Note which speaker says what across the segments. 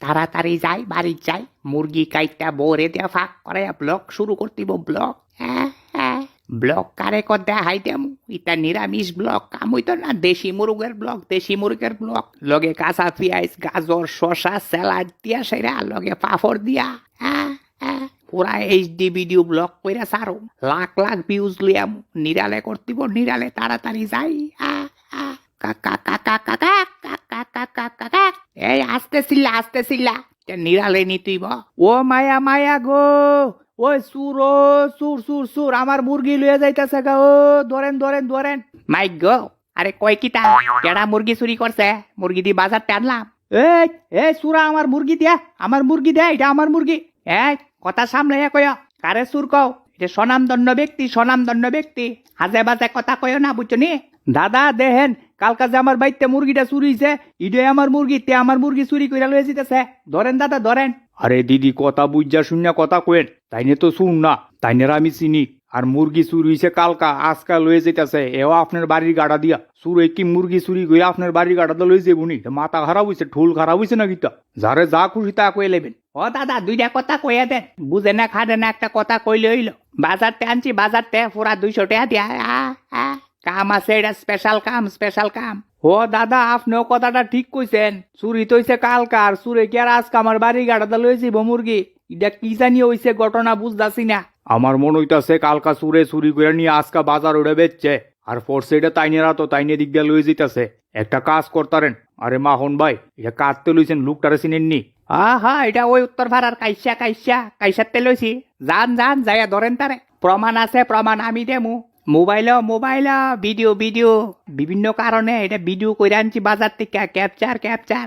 Speaker 1: তাড়াতাড়ি যাই বাড়ি যাই মুরগি কাইটটা বোরে দিয়া ফাঁক করে ব্লগ শুরু করতিব ব্লগ ব্লগ কারে কর দেখাই দেম ইটা নিরামিষ ব্লগ কাম হইতো না দেশি মুরগের ব্লগ লগে কাঁচা পেঁয়াজ গাজর শসা স্যালাড দিয়া সেরা লগে পাঁপড় দিয়া পুরা এইচডি ভিডিও ব্লগ কইরা সারো লাখ লাখ ভিউজ লিয়াম নিরালে করতিব নিরালে তাড়াতাড়ি যাই এই আস্তে চিল্লা নিরালে নিতুইব
Speaker 2: ও মায়া মায়া গো ওই সুর ও সুর আমার মুরগি লইয়া যাইতাছে গা ও ধরেন
Speaker 1: মাইক গো আরে কয় কিতা কেডা মুরগি চুরি করছে মুরগি দি বাজার টানলাম
Speaker 2: এই সুরা আমার মুরগি দে এটা আমার মুরগি
Speaker 1: এই কথা সামলাইয়া কয় কারে সুর কও এটা স্বনামধন্য ব্যক্তি হাজে বাজে কথা কয় না বুঝছো নি
Speaker 2: দাদা দেহেন কালকা যে আমার বাইতে মুরগিটা চুরি হইছে ইডে আমার মুরগি তে আমার মুরগি চুরি কইরা লইয়া যাইতাছে ধরেন দাদা ধরেন। আরে দিদি কথা বুঝা শুনিয়া কথা কইেন তাইনে তো শুন না তাইনেরা আমি চিনি আর মুরগি চুরি হইছে কালকা আজকাল লইয়া যাইতাছে এও আপনার বাড়ির গাড়া দিয়া চুরে কি মুরগি চুরি কইরা আপনার বাড়ির গাড়াটা লইয়া যাবনি মাথা খারাপ হইছে ঠুল খারাপ হইছে না কিতা যারে যা খুশি তা কইয়া লেবেন।
Speaker 1: ও দাদা দুইটা কথা কইয়া দেন বুঝে না খাদে না একটা কথা কইলে হইল বাজারতে আনছি বাজারতে পুরা 200 টাকা দিয়া কাম আছে এটা স্পেশাল কাম।
Speaker 2: ও দাদা আপনিও কথাটা ঠিক কইছেন চুরি তো হইছে কালকার চুরে কি আর আজকে আমার বাড়ির গাড়াটা লইয়া যাইব মুরগি এটা কি জানি হইছে ঘটনা বুঝতাছি না আমার মন হইতাছে কালকা চুরি করে নিয়ে আজকা বাজার উড়ে বেচছে আর পড়ছে এটা তাইনেরা তো তাইনে দিক দিয়ে লইয়া যাইতাছে একটা কাজ করতারেন। আরে মাহন ভাই এটা কাটতে লইছেন লোকটারে চিনেননি?
Speaker 1: এটা ওই উত্তর ভাড়ার কাইসাতে লইছি যান যাইয়া ধরেন তারে প্রমাণ আছে আমি দেমু মোবাইল ভিডিও বিভিন্ন কারণে এটা ভিডিও কইরা আনছি বাজার থেকে ক্যাপচার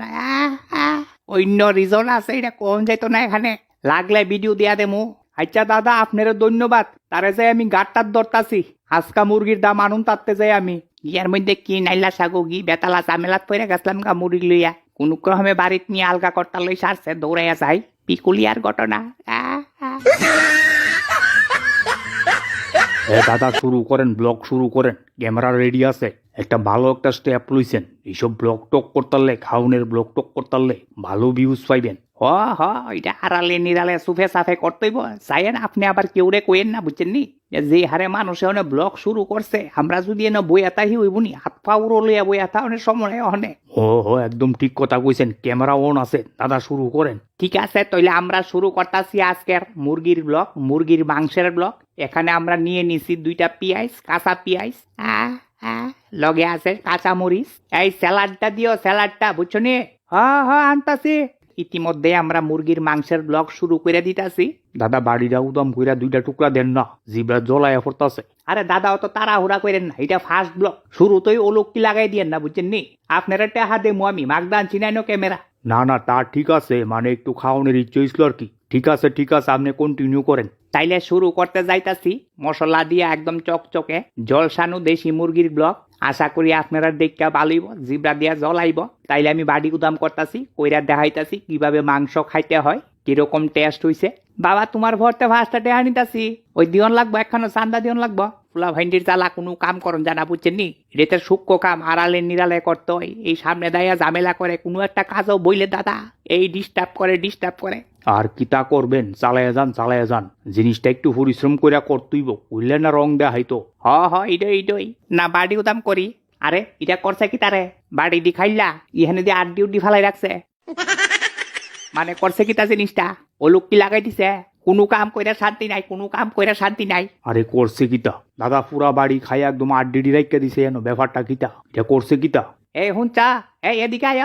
Speaker 1: অন্য রিজন আছে এটা কোন যাইতো না এখানে লাগলে ভিডিও দিয়া দেমু।
Speaker 2: আচ্ছা দাদা আপনার ধন্যবাদ তারে যাই আমি গাড়টার ধরতাছি আজকা মুরগির দাম আনুন তাতে যাই আমি
Speaker 1: ইয়ার মধ্যে কি নাইলা সাগো গি বেতালা চামেলাত পরে গেছিলাম গা মুরগি লইয়া কোন ক্রমে বাড়িত নিয়ে আলগা কর্তা লই সারছে দৌড়াইয়া যাই পিকুলিয়ার ঘটনা।
Speaker 2: দাদা ব্লগ শুরু করেন ক্যামেরা রেডি আছে একটা ভালো একটা স্টেপ লইছেন এইসব ব্লগ টক করতারলে খাউনের ব্লগ টক করতারলে ভালো ভিউজ পাইবেন।
Speaker 1: এটা আড়ালে নিরালে সুফে সাফে করতেইব চাইয়েন আপনি আবার কেউরে কইেন না বুঝছেন নি যে হারে মানুষ এনে ব্লগ শুরু করছে আমরা যদি এনে বইয়াতাহি হইব নি হাত পা উড়ো লইয়া বইয়াতা অনেক সময় অনে
Speaker 2: একদম ঠিক কথা কইছেন ক্যামেরা অন আছে দাদা শুরু করেন।
Speaker 1: ঠিক আছে তাইলে আমরা শুরু করতেছি আজকের মুরগির ব্লগ মুরগির মাংসের ব্লগ। এখানে আমরা নিয়ে নিছি 2টা পেঁয়াজ কাঁচা পেঁয়াজ লগে আছে কাঁচা মরিচ এই স্যালাডটা দিও স্যালাডটা বুঝছো নি?
Speaker 2: আনতাছি।
Speaker 1: ইতিমধ্যে আমরা মুরগির মাংসের ব্লগ শুরু করে দিতাছি।
Speaker 2: দাদা বাড়িটা উদম কইরা 2টা টুকরা দেন না জিবরা জ্বলাইয়া পড়তাছে।
Speaker 1: আরে দাদা অত তাড়াহুড়া করেন না এটা ফার্স্ট ব্লগ শুরুতেই ওলক্কি লাগাই দিয়েন না বুঝছেন নি আপনারা টেহা দেমু আমি মাগদান চিনাইনো ক্যামেরা
Speaker 2: না তা ঠিক আছে মানে একটু খাওয়ানোর ইচ্ছে হইছিল আর কি ঠিক আছে আপনি কন্টিনিউ করেন।
Speaker 1: তাইলে শুরু করতে যাইতাছি মশলা দিয়ে একদম চকচকে জলসানু দেশি মুরগির ব্লগ আশা করি আপনারা দেখা ভালোইব জিবরা দিয়া জ্বলাইব। তাইলে আমি বাড়ি গুদাম করতাছি কইরা দেখাইতাছি কিভাবে মাংস খাইতে হয় কিরকম টেস্ট হইছে। বাবা তোমার ভরতে ফার্স্টটা টেহা নিতাছি ওই দিয়ন লাগবো একখানো চান্দা দিয়ন লাগবো ফুলা ভাইন্ডির জ্বালা কোনো কাম করন জানা বুঝছেন নি এটা সূক্ষ্ম কাম আড়ালে নিরালে করতে হয় এই সামনে দাইয়া ঝামেলা করে কোনো একটা কাজও বইলে দাদা এই ডিস্টার্ব করে
Speaker 2: আর কিতা করবেন চালাইয়া যান জিনিসটা একটু পরিশ্রম করে করতেইব উইলে না রং দেয়া হয়তো
Speaker 1: ইডই না বাড়ি উদাম করি। আরে এটা করছে কি তারে বাড়ি দি খাইলা ইহানে দিয়ে আড্ডি উড্ডি ফালাই রাখছে মানে করছে কি তা জিনিসটা ও লোক কি লাগাই দিছে কোনো কাম কইরা শান্তি নাই।
Speaker 2: আরে করছে কিতা দাদা পুরা বাড়ি খাই একদম আড্ডি রাইখা দিছে এনো ব্যাপারটা কিতা এটা করছে কিতা?
Speaker 1: এই হুনচা এই এদিকে আয়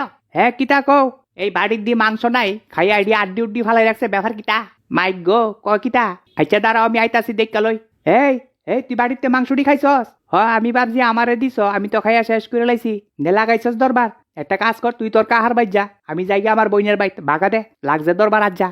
Speaker 1: কিতা কও এই বাড়ির দি মাংস নাই খাই আইডি আড্ডি উড্ডি ফালাই রাখছে ব্যাপার কিতা মাইক গো ক কিতা? আচ্ছা দাঁড়াও আমি আইতাছি দেখা লই। এই তুই বাড়িতে মাংসটি খাইছস? আমি ভাবছি আমারে দিছ আমি তো খাইয়া শেষ করে লাইছি নে লাগাইছস দরবার একটা কাজ কর তুই তোর কাহার বাইর যা আমি যাই আমার বইনের বাইতে বাগা দে লাগছে দরবার আজ যা।